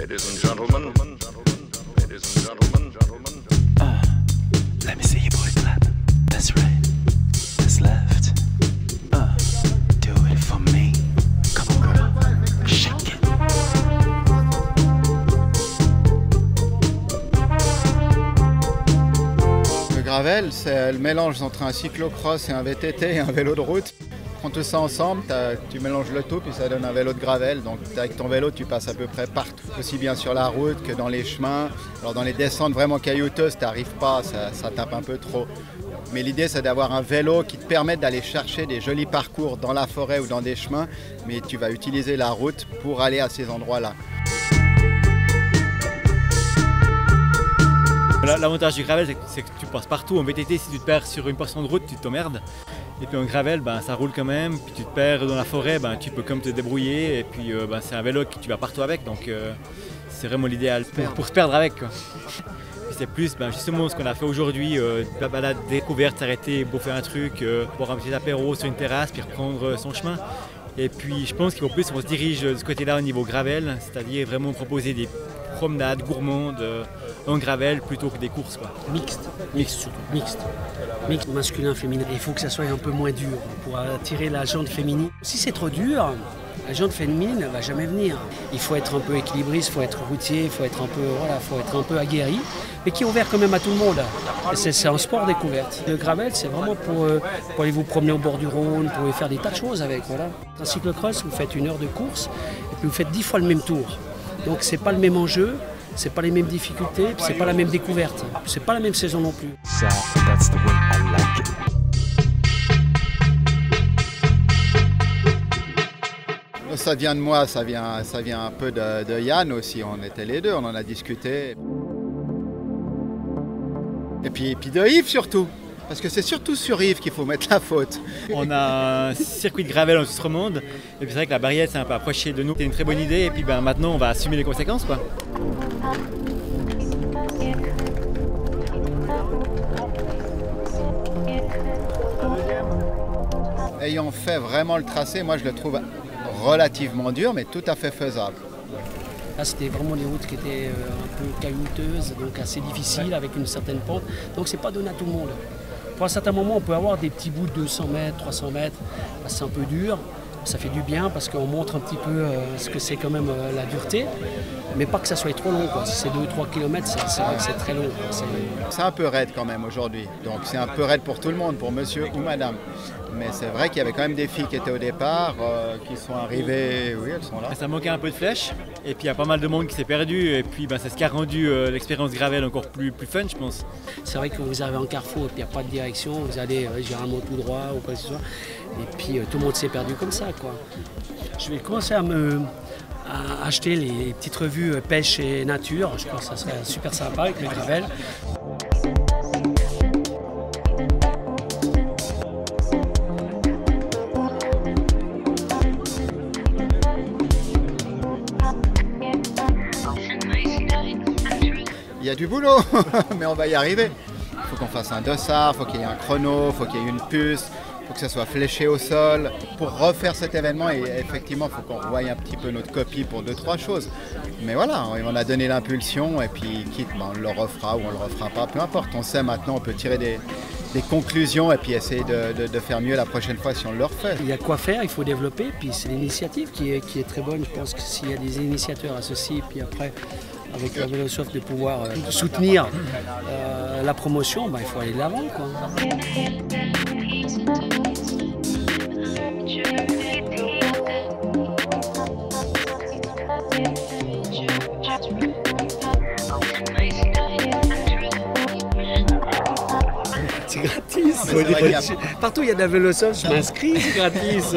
Ladies and gentlemen, ladies and gentlemen, Let me see your boy clap. That's right. That's left. Do it for me. Come on, girl. Shake it. Le gravel, c'est le mélange entre un cyclocross et un VTT et un vélo de route. Prends tout ça ensemble, tu mélanges le tout puis ça donne un vélo de gravel. Donc avec ton vélo, tu passes à peu près partout, aussi bien sur la route que dans les chemins. Alors dans les descentes vraiment caillouteuses, tu n'arrives pas, ça tape un peu trop. Mais l'idée, c'est d'avoir un vélo qui te permette d'aller chercher des jolis parcours dans la forêt ou dans des chemins, mais tu vas utiliser la route pour aller à ces endroits-là. L'avantage du gravel, c'est que tu passes partout. En VTT, si tu te perds sur une portion de route, tu t'emmerdes. Et puis en gravel, ça roule quand même. Puis tu te perds dans la forêt, tu peux comme te débrouiller. Et puis c'est un vélo que tu vas partout avec. Donc c'est vraiment l'idéal pour se perdre avec, quoi. Puis c'est plus justement ce qu'on a fait aujourd'hui, la balade découverte, s'arrêter, bouffer un truc, boire un petit apéro sur une terrasse, puis reprendre son chemin. Et puis je pense qu'en plus on se dirige de ce côté-là au niveau gravel, c'est-à-dire vraiment proposer des promenades gourmandes en gravel plutôt que des courses, quoi. Mixte surtout, mixte masculin, féminin. Il faut que ça soit un peu moins dur pour attirer la jante féminine. Si c'est trop dur, la jante féminine ne va jamais venir. Il faut être un peu équilibriste, il faut être routier, il faut être un peu aguerri, mais qui est ouvert quand même à tout le monde. C'est un sport découverte. Le gravel, c'est vraiment pour aller vous promener au bord du Rhône, pour aller faire des tas de choses avec. Voilà. Un cyclocross, vous faites 1 heure de course et puis vous faites 10 fois le même tour. Donc c'est pas le même enjeu, c'est pas les mêmes difficultés, c'est pas la même découverte, c'est pas la même saison non plus. So that's the way I like it. Ça vient de moi, ça vient un peu de Yann aussi, on était les deux, on en a discuté. Et puis de Yves surtout, parce que c'est surtout sur Yves qu'il faut mettre la faute. On a un circuit de gravel en Suisse romande, et puis c'est vrai que la Barriette s'est un peu approchée de nous. C'est une très bonne idée, et puis maintenant on va assumer les conséquences, quoi. Ayant fait vraiment le tracé, moi je le trouve relativement dur, mais tout à fait faisable. Là, c'était vraiment des routes qui étaient un peu caillouteuses, donc assez difficiles, avec une certaine pente. Donc c'est pas donné à tout le monde. Pour un certain moment, on peut avoir des petits bouts de 200 mètres, 300 mètres. C'est un peu dur. Ça fait du bien parce qu'on montre un petit peu ce que c'est quand même la dureté. Mais pas que ça soit trop long, quoi. Si c'est 2-3 km, c'est vrai que c'est très long, quoi. C'est un peu raide quand même aujourd'hui. Donc c'est un peu raide pour tout le monde, pour monsieur ou madame. Mais c'est vrai qu'il y avait quand même des filles qui étaient au départ, qui sont arrivées, oui, elles sont là. Ça manquait un peu de flèche, et puis il y a pas mal de monde qui s'est perdu, et puis c'est ce qui a rendu l'expérience gravel encore plus fun, je pense. C'est vrai que quand vous arrivez en carrefour et puis il n'y a pas de direction, vous allez généralement tout droit ou quoi que ce soit, et puis tout le monde s'est perdu comme ça, quoi. Je vais commencer à acheter les petites revues pêche et nature, je pense que ça serait super sympa avec le gravel. Il y a du boulot, mais on va y arriver. Il faut qu'on fasse un dossard, il faut qu'il y ait un chrono, il faut qu'il y ait une puce, il faut que ça soit fléché au sol. Pour refaire cet événement, et effectivement, il faut qu'on revoie un petit peu notre copie pour 2-3 choses. Mais voilà, on a donné l'impulsion et puis quitte, on le refera ou on ne le refera pas, peu importe. On sait maintenant, on peut tirer des conclusions et puis essayer de faire mieux la prochaine fois si on le refait. Il y a quoi faire, il faut développer, puis c'est l'initiative qui est très bonne. Je pense que s'il y a des initiateurs associés, puis après, avec la Vélosoft de pouvoir soutenir la promotion, il faut aller de l'avant, quoi. C'est gratis. Partout il y a de la Vélosoft, je m'inscris, c'est gratis.